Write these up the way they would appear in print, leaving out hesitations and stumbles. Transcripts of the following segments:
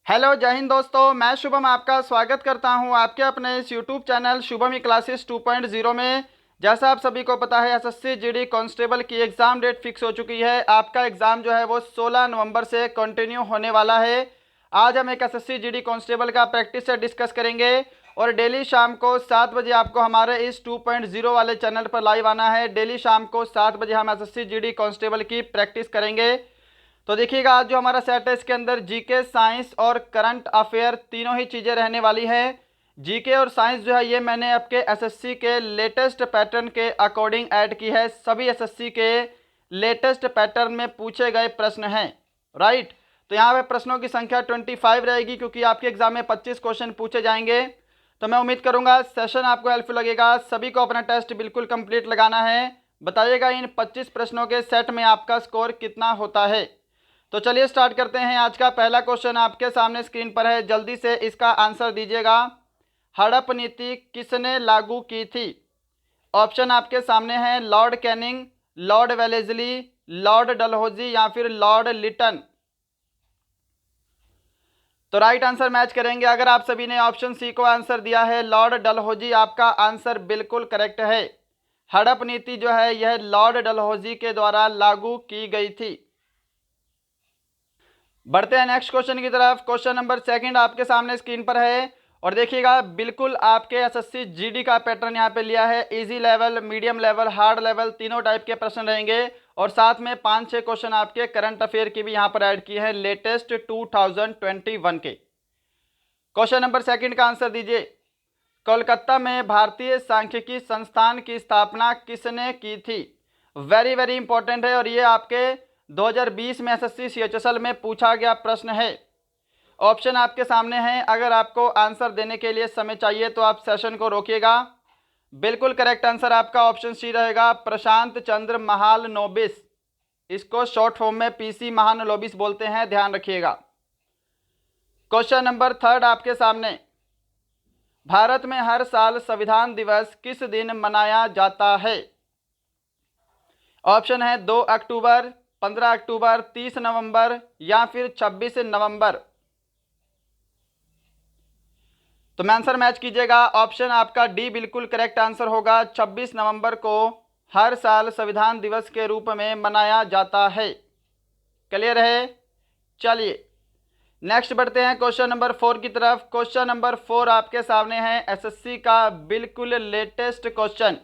Hello जय हिंद दोस्तों, मैं शुभम आपका स्वागत करता हूं आपके अपने इस यूट्यूब चैनल शुभम ई क्लासेस 2.0 में। जैसा आप सभी को पता है, एसएससी जीडी कांस्टेबल की एग्ज़ाम डेट फिक्स हो चुकी है। आपका एग्ज़ाम जो है वो 16 नवंबर से कंटिन्यू होने वाला है। आज हम एक एसएससी जीडी कांस्टेबल का प्रैक्टिस से डिस्कस करेंगे और डेली शाम को 7 बजे आपको हमारे इस 2.0 वाले चैनल पर लाइव आना है। डेली शाम को 7 बजे हम एसएससी जीडी कांस्टेबल की प्रैक्टिस करेंगे। तो देखिएगा, आज जो हमारा सेट है इसके अंदर जीके, साइंस और करंट अफेयर तीनों ही चीज़ें रहने वाली हैं। जीके और साइंस जो है ये मैंने आपके एसएससी के लेटेस्ट पैटर्न के अकॉर्डिंग ऐड की है। सभी एसएससी के लेटेस्ट पैटर्न में पूछे गए प्रश्न हैं, राइट। तो यहाँ पे प्रश्नों की संख्या 25 रहेगी, क्योंकि आपके एग्जाम में 25 क्वेश्चन पूछे जाएंगे। तो मैं उम्मीद करूँगा सेशन आपको हेल्पफुल लगेगा। सभी को अपना टेस्ट बिल्कुल कंप्लीट लगाना है। बताइएगा इन 25 प्रश्नों के सेट में आपका स्कोर कितना होता है। तो चलिए स्टार्ट करते हैं। आज का पहला क्वेश्चन आपके सामने स्क्रीन पर है, जल्दी से इसका आंसर दीजिएगा। हड़प नीति किसने लागू की थी? ऑप्शन आपके सामने हैं Lord Canning, Lord Wellesley, Lord Dalhousie या फिर लॉर्ड लिटन। तो राइट आंसर मैच करेंगे। अगर आप सभी ने ऑप्शन सी को आंसर दिया है लॉर्ड डलहौजी, आपका आंसर बिल्कुल करेक्ट है। हड़प नीति जो है यह लॉर्ड डलहौजी के द्वारा लागू की गई थी। बढ़ते हैं नेक्स्ट क्वेश्चन की तरफ। क्वेश्चन नंबर सेकंड आपके सामने स्क्रीन पर है और देखिएगा, बिल्कुल आपके एसएससी जीडी का पैटर्न यहाँ पे लिया है। Easy level, medium level, hard level तीनों टाइप के प्रश्न रहेंगे और साथ में 5-6 क्वेश्चन आपके करंट अफेयर की भी यहाँ पर ऐड किए हैं, लेटेस्ट 2021 के। क्वेश्चन नंबर सेकंड का आंसर दीजिए। कोलकाता में भारतीय सांख्यिकी संस्थान की स्थापना किसने की थी? वेरी वेरी इंपॉर्टेंट है और ये आपके 2020 में एसएससी सीएचएसएल में पूछा गया प्रश्न है। ऑप्शन आपके सामने हैं। अगर आपको आंसर देने के लिए समय चाहिए तो आप सेशन को रोकिएगा। बिल्कुल करेक्ट आंसर आपका ऑप्शन सी रहेगा, प्रशांत चंद्र महालनोबिस। इसको शॉर्ट फॉर्म में पीसी महालनोबिस बोलते हैं, ध्यान रखिएगा। क्वेश्चन नंबर थर्ड आपके सामने। भारत में हर साल संविधान दिवस किस दिन मनाया जाता है? ऑप्शन है 2 अक्टूबर, 15 अक्टूबर, 30 नवंबर या फिर 26 नवंबर। तो मैं आंसर मैच कीजिएगा। ऑप्शन आपका डी बिल्कुल करेक्ट आंसर होगा। 26 नवंबर को हर साल संविधान दिवस के रूप में मनाया जाता है। क्लियर है? चलिए नेक्स्ट बढ़ते हैं क्वेश्चन नंबर 4 की तरफ। क्वेश्चन नंबर 4 आपके सामने है, एसएससी का बिल्कुल लेटेस्ट क्वेश्चन।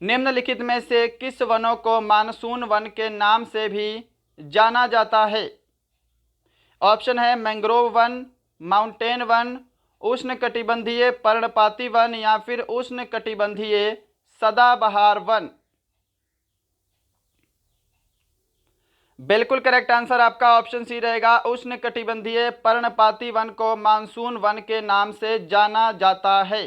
निम्नलिखित में से किस वनों को मानसून वन के नाम से भी जाना जाता है? ऑप्शन है मैंग्रोव वन, माउंटेन वन, उष्णकटिबंधीय पर्णपाती वन या फिर उष्णकटिबंधीय सदाबहार वन। बिल्कुल करेक्ट आंसर आपका ऑप्शन सी रहेगा, उष्णकटिबंधीय पर्णपाती वन को मानसून वन के नाम से जाना जाता है।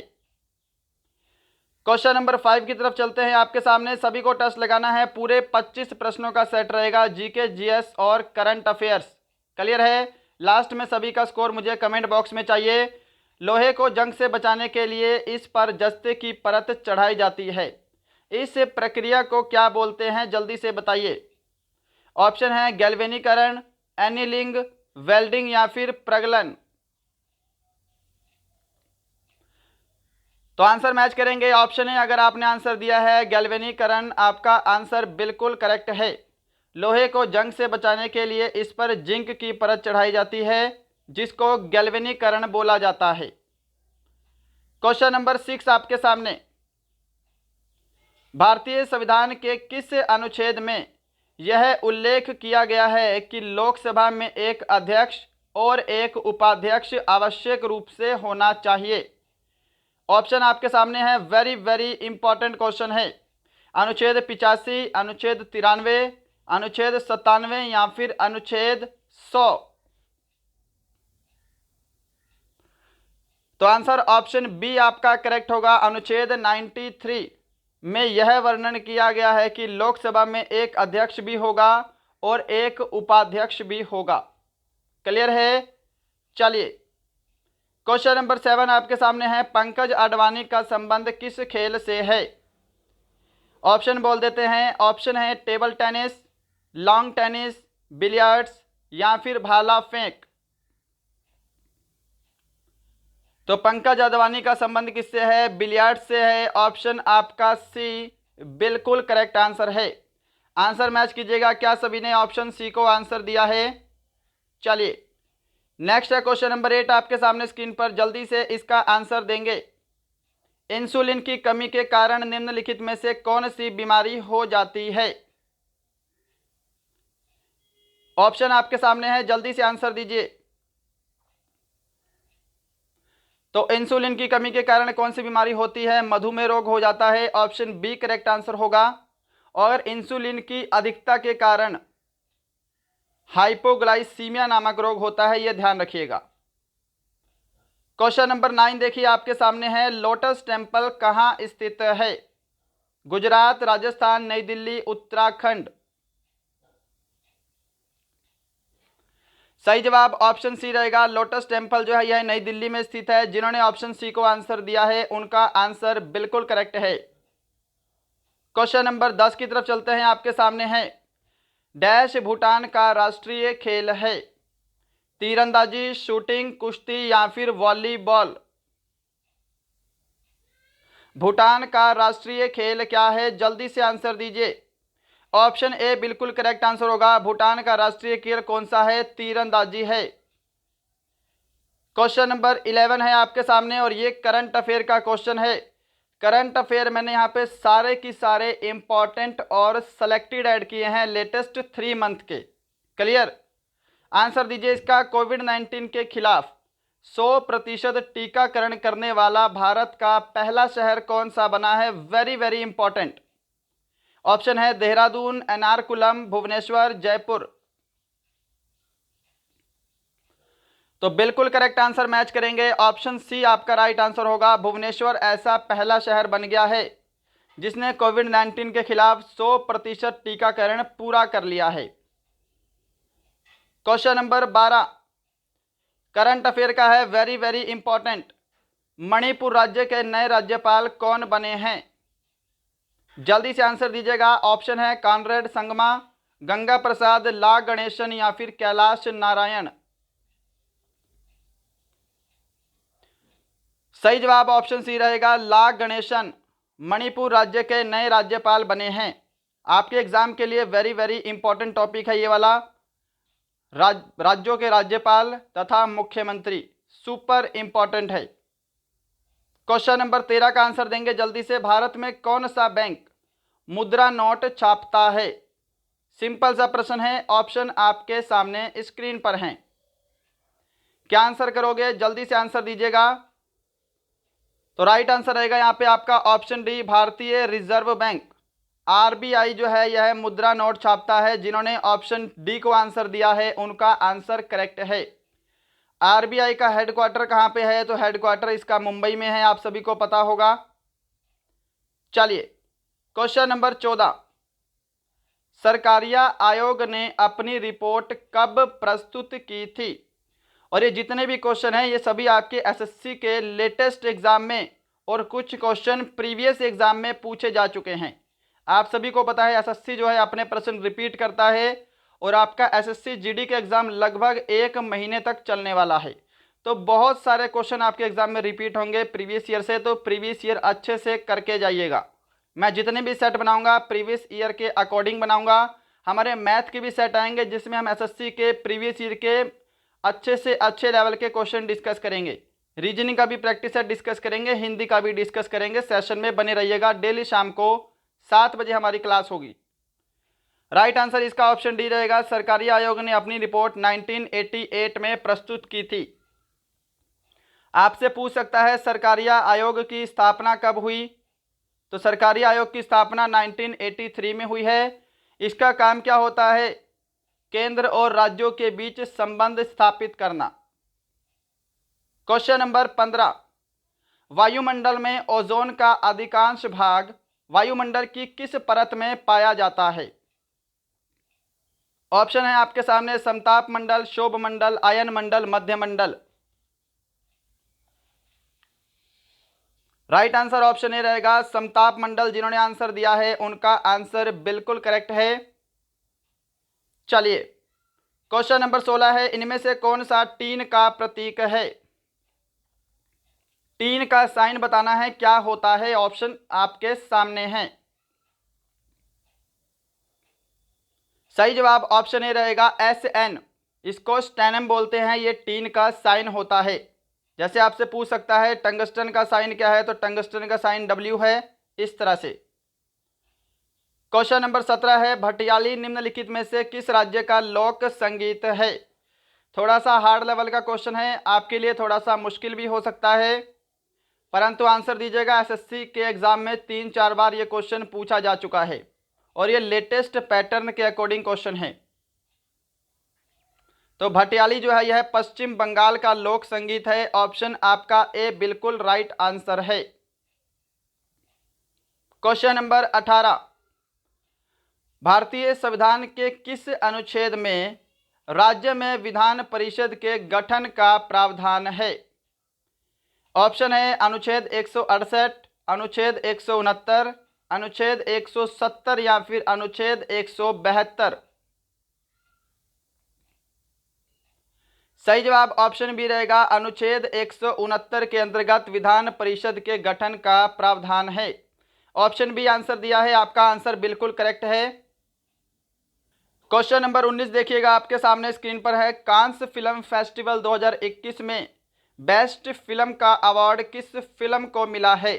क्वेश्चन नंबर 5 की तरफ चलते हैं। आपके सामने सभी को टेस्ट लगाना है। पूरे 25 प्रश्नों का सेट रहेगा, जीके, जीएस और करंट अफेयर्स। क्लियर है? लास्ट में सभी का स्कोर मुझे कमेंट बॉक्स में चाहिए। लोहे को जंग से बचाने के लिए इस पर जस्ते की परत चढ़ाई जाती है। इस प्रक्रिया को क्या बोलते हैं, जल्दी से बताइए। ऑप्शन है गैल्वेनीकरण, एनीलिंग, वेल्डिंग या फिर प्रगलन। तो आंसर मैच करेंगे। ऑप्शन है, अगर आपने आंसर दिया है गैल्वेनीकरण, आपका आंसर बिल्कुल करेक्ट है। लोहे को जंग से बचाने के लिए इस पर जिंक की परत चढ़ाई जाती है, जिसको गैल्वेनीकरण बोला जाता है। क्वेश्चन नंबर 6 आपके सामने। भारतीय संविधान के किस अनुच्छेद में यह उल्लेख किया गया है कि लोकसभा में एक अध्यक्ष और एक उपाध्यक्ष आवश्यक रूप से होना चाहिए? ऑप्शन आपके सामने है, वेरी वेरी इंपॉर्टेंट क्वेश्चन है। अनुच्छेद 85, अनुच्छेद 93, अनुच्छेद 97 या फिर अनुच्छेद 100। तो आंसर ऑप्शन बी आपका करेक्ट होगा। अनुच्छेद 93 में यह वर्णन किया गया है कि लोकसभा में एक अध्यक्ष भी होगा और एक उपाध्यक्ष भी होगा। क्लियर है? चलिए क्वेश्चन नंबर 7 आपके सामने है, पंकज अडवाणी का संबंध किस खेल से है? ऑप्शन बोल देते हैं। ऑप्शन है table tennis, long tennis, billiards या फिर भाला फेंक। तो पंकज अडवाणी का संबंध किससे है? बिलियर्ड से है। ऑप्शन आपका सी बिल्कुल करेक्ट आंसर है। आंसर मैच कीजिएगा। क्या सभी ने ऑप्शन सी को आंसर दिया है? चलिए नेक्स्ट है क्वेश्चन नंबर 8 आपके सामने स्क्रीन पर, जल्दी से इसका आंसर देंगे। इंसुलिन की कमी के कारण निम्नलिखित में से कौन सी बीमारी हो जाती है? ऑप्शन आपके सामने है, जल्दी से आंसर दीजिए। तो इंसुलिन की कमी के कारण कौन सी बीमारी होती है? मधुमेह रोग हो जाता है। ऑप्शन बी करेक्ट आंसर होगा। और इंसुलिन की अधिकता के कारण हाइपोग्लाइसीमिया नामक रोग होता है, यह ध्यान रखिएगा। क्वेश्चन नंबर 9 देखिए आपके सामने है, लोटस टेम्पल कहाँ स्थित है? गुजरात, राजस्थान, नई दिल्ली, उत्तराखंड। सही जवाब ऑप्शन सी रहेगा। लोटस टेम्पल जो है यह नई दिल्ली में स्थित है। जिन्होंने ऑप्शन सी को आंसर दिया है उनका आंसर बिल्कुल करेक्ट है। क्वेश्चन नंबर 10 की तरफ चलते हैं। आपके सामने है, डैश भूटान का राष्ट्रीय खेल है? तीरंदाजी, शूटिंग, कुश्ती या फिर वॉलीबॉल। भूटान का राष्ट्रीय खेल क्या है? जल्दी से आंसर दीजिए। ऑप्शन ए बिल्कुल करेक्ट आंसर होगा। भूटान का राष्ट्रीय खेल कौन सा है? तीरंदाजी है। क्वेश्चन नंबर 11 है आपके सामने और ये करंट अफेयर का क्वेश्चन है। करंट अफेयर मैंने यहाँ पे सारे की सारे इंपॉर्टेंट और सेलेक्टेड ऐड किए हैं लेटेस्ट 3 मंथ के। क्लियर? आंसर दीजिए इसका। कोविड-19 के खिलाफ 100% टीकाकरण करने वाला भारत का पहला शहर कौन सा बना है? Very very important. ऑप्शन है देहरादून, एर्नाकुलम, भुवनेश्वर, जयपुर। तो बिल्कुल करेक्ट आंसर मैच करेंगे। ऑप्शन सी आपका राइट आंसर होगा। भुवनेश्वर ऐसा पहला शहर बन गया है जिसने कोविड-19 के खिलाफ 100% टीकाकरण पूरा कर लिया है। क्वेश्चन नंबर 12 करंट अफेयर का है, वेरी वेरी इंपॉर्टेंट। मणिपुर राज्य के नए राज्यपाल कौन बने हैं? जल्दी से आंसर दीजिएगा। ऑप्शन है कॉनरेड संगमा, गंगा प्रसाद, ला गणेशन या फिर कैलाश नारायण। सही जवाब ऑप्शन सी रहेगा, ला गणेशन मणिपुर राज्य के नए राज्यपाल बने हैं। आपके एग्जाम के लिए वेरी वेरी इंपॉर्टेंट टॉपिक है ये वाला। राज्यों के राज्यपाल तथा मुख्यमंत्री सुपर इंपॉर्टेंट है। क्वेश्चन नंबर 13 का आंसर देंगे जल्दी से। भारत में कौन सा बैंक मुद्रा नोट छापता है? सिंपल सा प्रश्न है। ऑप्शन आपके सामने स्क्रीन पर हैं। क्या आंसर करोगे? जल्दी से आंसर दीजिएगा। तो राइट आंसर रहेगा यहाँ पे आपका ऑप्शन डी, भारतीय रिजर्व बैंक। आरबीआई जो है यह मुद्रा नोट छापता है। जिन्होंने ऑप्शन डी को आंसर दिया है उनका आंसर करेक्ट है। आरबीआई का हेडक्वार्टर कहाँ पे है? तो हेडक्वार्टर इसका मुंबई में है, आप सभी को पता होगा। चलिए क्वेश्चन नंबर 14, सरकारिया आयोग ने अपनी रिपोर्ट कब प्रस्तुत की थी? और ये जितने भी क्वेश्चन हैं ये सभी आपके एसएससी के लेटेस्ट एग्जाम में और कुछ क्वेश्चन प्रीवियस एग्जाम में पूछे जा चुके हैं। आप सभी को पता है एसएससी जो है अपने प्रश्न रिपीट करता है और आपका एसएससी जीडी का एग्जाम लगभग 1 महीने तक चलने वाला है। तो बहुत सारे क्वेश्चन आपके एग्जाम में रिपीट होंगे प्रीवियस ईयर से, तो प्रीवियस ईयर अच्छे से करके जाइएगा। मैं जितने भी सेट बनाऊंगा प्रीवियस ईयर के अकॉर्डिंग बनाऊंगा। हमारे मैथ के भी सेट आएंगे जिसमें हम एसएससी के प्रीवियस ईयर के अच्छे से अच्छे लेवल के क्वेश्चन डिस्कस करेंगे। रीजनिंग का भी प्रैक्टिस सेट डिस्कस करेंगे, हिंदी का भी डिस्कस करेंगे। सेशन में बने रहिएगा। डेली शाम को 7 बजे हमारी क्लास होगी। राइट आंसर इसका ऑप्शन डी रहेगा। सरकारी आयोग ने अपनी रिपोर्ट 1988 में प्रस्तुत की थी। आपसे पूछ सकता है सरकारिया आयोग की स्थापना कब हुई? तो सरकारी आयोग की स्थापना 1983 में हुई है। इसका काम क्या होता है? केंद्र और राज्यों के बीच संबंध स्थापित करना। क्वेश्चन नंबर 15, वायुमंडल में ओजोन का अधिकांश भाग वायुमंडल की किस परत में पाया जाता है? ऑप्शन है आपके सामने समताप मंडल, शोभ मंडल, आयन मंडल, मध्य मंडल। राइट आंसर ऑप्शन ए रहेगा, समताप मंडल। जिन्होंने आंसर दिया है उनका आंसर बिल्कुल करेक्ट है। चलिए क्वेश्चन नंबर 16 है, इनमें से कौन सा टीन का प्रतीक है? टीन का साइन बताना है क्या होता है, ऑप्शन आपके सामने हैं। सही जवाब ऑप्शन ए रहेगा SN, इसको स्टेनम बोलते हैं, ये टीन का साइन होता है। जैसे आपसे पूछ सकता है टंगस्टन का साइन क्या है, तो टंगस्टन का साइन W है, इस तरह से। क्वेश्चन नंबर 17 है, भटियाली निम्नलिखित में से किस राज्य का लोक संगीत है। थोड़ा सा हार्ड लेवल का क्वेश्चन है, आपके लिए थोड़ा सा मुश्किल भी हो सकता है, परंतु आंसर दीजिएगा। SSC के एग्जाम में 3-4 बार ये क्वेश्चन पूछा जा चुका है और ये लेटेस्ट पैटर्न के अकॉर्डिंग क्वेश्चन है। तो भटियाली जो है यह पश्चिम बंगाल का लोक संगीत है, ऑप्शन आपका ए बिल्कुल राइट आंसर है। क्वेश्चन नंबर 18, भारतीय संविधान के किस अनुच्छेद में राज्य में विधान परिषद के गठन का प्रावधान है। ऑप्शन है अनुच्छेद 168, अनुच्छेद 169, अनुच्छेद 170 या फिर अनुच्छेद 172। सही जवाब ऑप्शन बी रहेगा, अनुच्छेद 169 के अंतर्गत विधान परिषद के गठन का प्रावधान है। ऑप्शन बी आंसर दिया है, आपका आंसर बिल्कुल करेक्ट है। क्वेश्चन नंबर 19 देखिएगा, आपके सामने स्क्रीन पर है। कांस फिल्म फेस्टिवल 2021 में बेस्ट फिल्म का अवार्ड किस फिल्म को मिला है।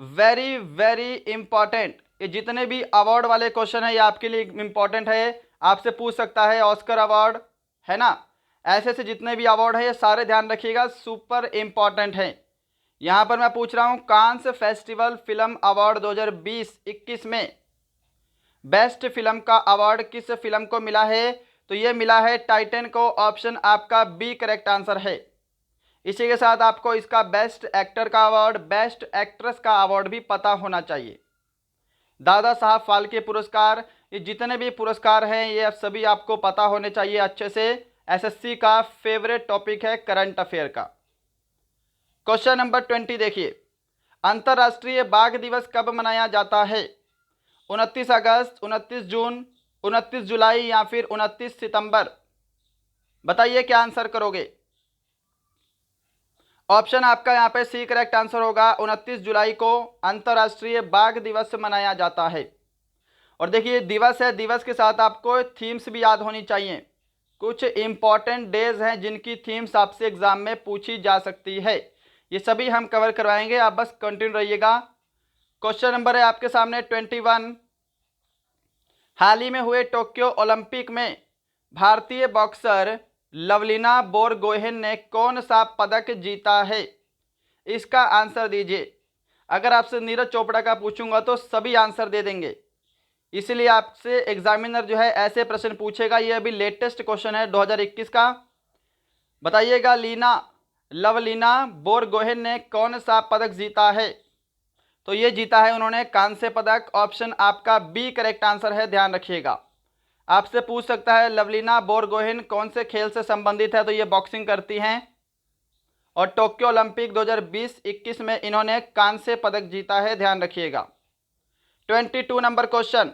वेरी वेरी इंपॉर्टेंट, ये जितने भी अवार्ड वाले क्वेश्चन है ये आपके लिए इंपॉर्टेंट है। आपसे पूछ सकता है ऑस्कर अवार्ड, है ना, ऐसे से जितने भी अवार्ड है ये सारे ध्यान रखिएगा, सुपर इंपॉर्टेंट है। यहाँ पर मैं पूछ रहा हूँ कांस फेस्टिवल फिल्म अवार्ड 2020-21 में बेस्ट फिल्म का अवार्ड किस फिल्म को मिला है, तो ये मिला है टाइटन को, ऑप्शन आपका बी करेक्ट आंसर है। इसी के साथ आपको इसका बेस्ट एक्टर का अवार्ड, बेस्ट एक्ट्रेस का अवार्ड भी पता होना चाहिए। दादा साहब फाल्के पुरस्कार, ये जितने भी पुरस्कार हैं ये सभी आपको पता होने चाहिए अच्छे से। SSC का फेवरेट टॉपिक है करंट अफेयर का। क्वेश्चन नंबर 20 देखिए, अंतर्राष्ट्रीय बाघ दिवस कब मनाया जाता है। 29 अगस्त, 29 जून, 29 जुलाई या फिर 29 सितंबर। बताइए क्या आंसर करोगे। ऑप्शन आपका यहाँ पे सी करेक्ट आंसर होगा। 29 जुलाई को अंतर्राष्ट्रीय बाघ दिवस मनाया जाता है। और देखिए दिवस है, दिवस के साथ आपको थीम्स भी याद होनी चाहिए। कुछ इंपॉर्टेंट डेज हैं जिनकी थीम्स आपसे एग्जाम में पूछी जा सकती है, ये सभी हम कवर करवाएंगे, आप बस कंटिन्यू रहिएगा। क्वेश्चन नंबर है आपके सामने 21, हाल ही में हुए टोक्यो ओलंपिक में भारतीय बॉक्सर लवलीना बोरगोहेन ने कौन सा पदक जीता है। इसका आंसर दीजिए। अगर आपसे नीरज चोपड़ा का पूछूंगा तो सभी आंसर दे देंगे, इसलिए आपसे एग्जामिनर जो है ऐसे प्रश्न पूछेगा। ये अभी लेटेस्ट क्वेश्चन है 2021 का। बताइएगा लवलीना बोरगोहेन ने कौन सा पदक जीता है, तो ये जीता है उन्होंने कांस्य पदक, ऑप्शन आपका बी करेक्ट आंसर है, ध्यान रखिएगा। आपसे पूछ सकता है लवलीना बोरगोहेन कौन से खेल से संबंधित है, तो ये बॉक्सिंग करती हैं और टोक्यो ओलंपिक 2020-21 में इन्होंने कांस्य पदक जीता है, ध्यान रखिएगा। 22 नंबर क्वेश्चन,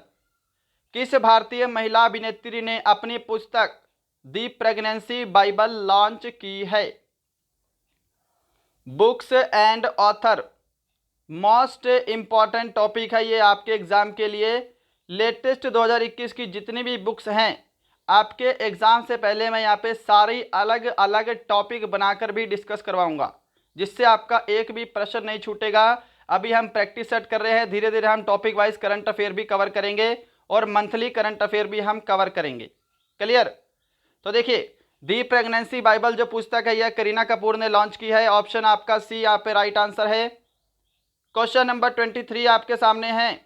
किस भारतीय महिला अभिनेत्री ने अपनी पुस्तक दी प्रेगनेंसी बाइबल लॉन्च की है। Books and author, most important topic है ये आपके एग्जाम के लिए। लेटेस्ट 2021 की जितनी भी बुक्स हैं आपके एग्जाम से पहले मैं यहाँ पे सारी अलग अलग टॉपिक बनाकर भी डिस्कस करवाऊंगा, जिससे आपका एक भी प्रश्न नहीं छूटेगा। अभी हम प्रैक्टिस सेट कर रहे हैं, धीरे धीरे हम टॉपिक वाइज करंट अफेयर भी कवर करेंगे और मंथली करंट अफेयर भी हम कवर करेंगे। क्लियर। तो देखिए दी प्रेगनेंसी बाइबल जो पुस्तक है यह करीना कपूर ने लॉन्च की है, ऑप्शन आपका सी यहाँ पे राइट आंसर है। क्वेश्चन नंबर 23 आपके सामने है,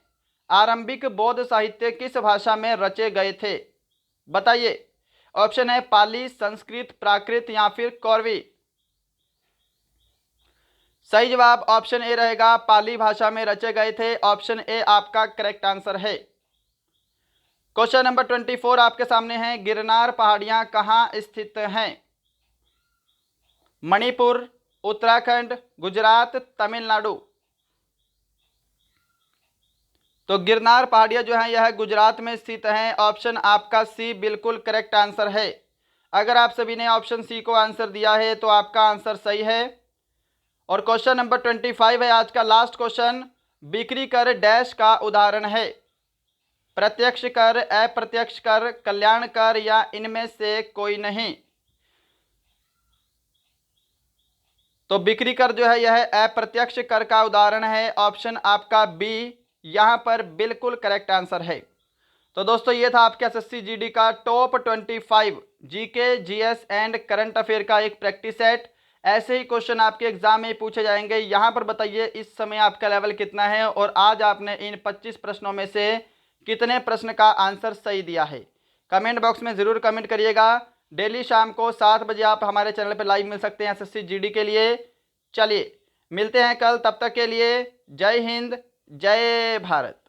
आरंभिक बौद्ध साहित्य किस भाषा में रचे गए थे। बताइए। ऑप्शन है पाली, संस्कृत, प्राकृत या फिर कौरवी। सही जवाब ऑप्शन ए रहेगा, पाली भाषा में रचे गए थे, ऑप्शन ए आपका करेक्ट आंसर है। क्वेश्चन नंबर 24 आपके सामने है, गिरनार पहाड़ियां कहाँ स्थित हैं। मणिपुर, उत्तराखंड, गुजरात, तमिलनाडु। तो गिरनार पहाड़ियां जो हैं यह गुजरात में स्थित हैं, ऑप्शन आपका सी बिल्कुल करेक्ट आंसर है। अगर आप सभी ने ऑप्शन सी को आंसर दिया है तो आपका आंसर सही है। और क्वेश्चन नंबर 25 है आज का लास्ट क्वेश्चन, बिक्री कर डैश का उदाहरण है, प्रत्यक्ष कर, अप्रत्यक्ष कर, कल्याण कर या इनमें से कोई नहीं। तो बिक्री कर जो है यह अप्रत्यक्ष कर का उदाहरण है। ऑप्शन आपका बी यहां पर बिल्कुल करेक्ट आंसर है। तो दोस्तों ये था आपके एसएससी जीडी का top 25 GK, GS and current affair का एक प्रैक्टिस सेट। ऐसे ही क्वेश्चन आपके एग्जाम में पूछे जाएंगे। यहां पर बताइए इस समय आपका लेवल कितना है और आज आपने इन 25 प्रश्नों में से कितने प्रश्न का आंसर सही दिया है। कमेंट बॉक्स में ज़रूर कमेंट करिएगा। डेली शाम को 7 बजे आप हमारे चैनल पर लाइव मिल सकते हैं एसएससी जीडी के लिए। चलिए मिलते हैं कल, तब तक के लिए जय हिंद, जय भारत।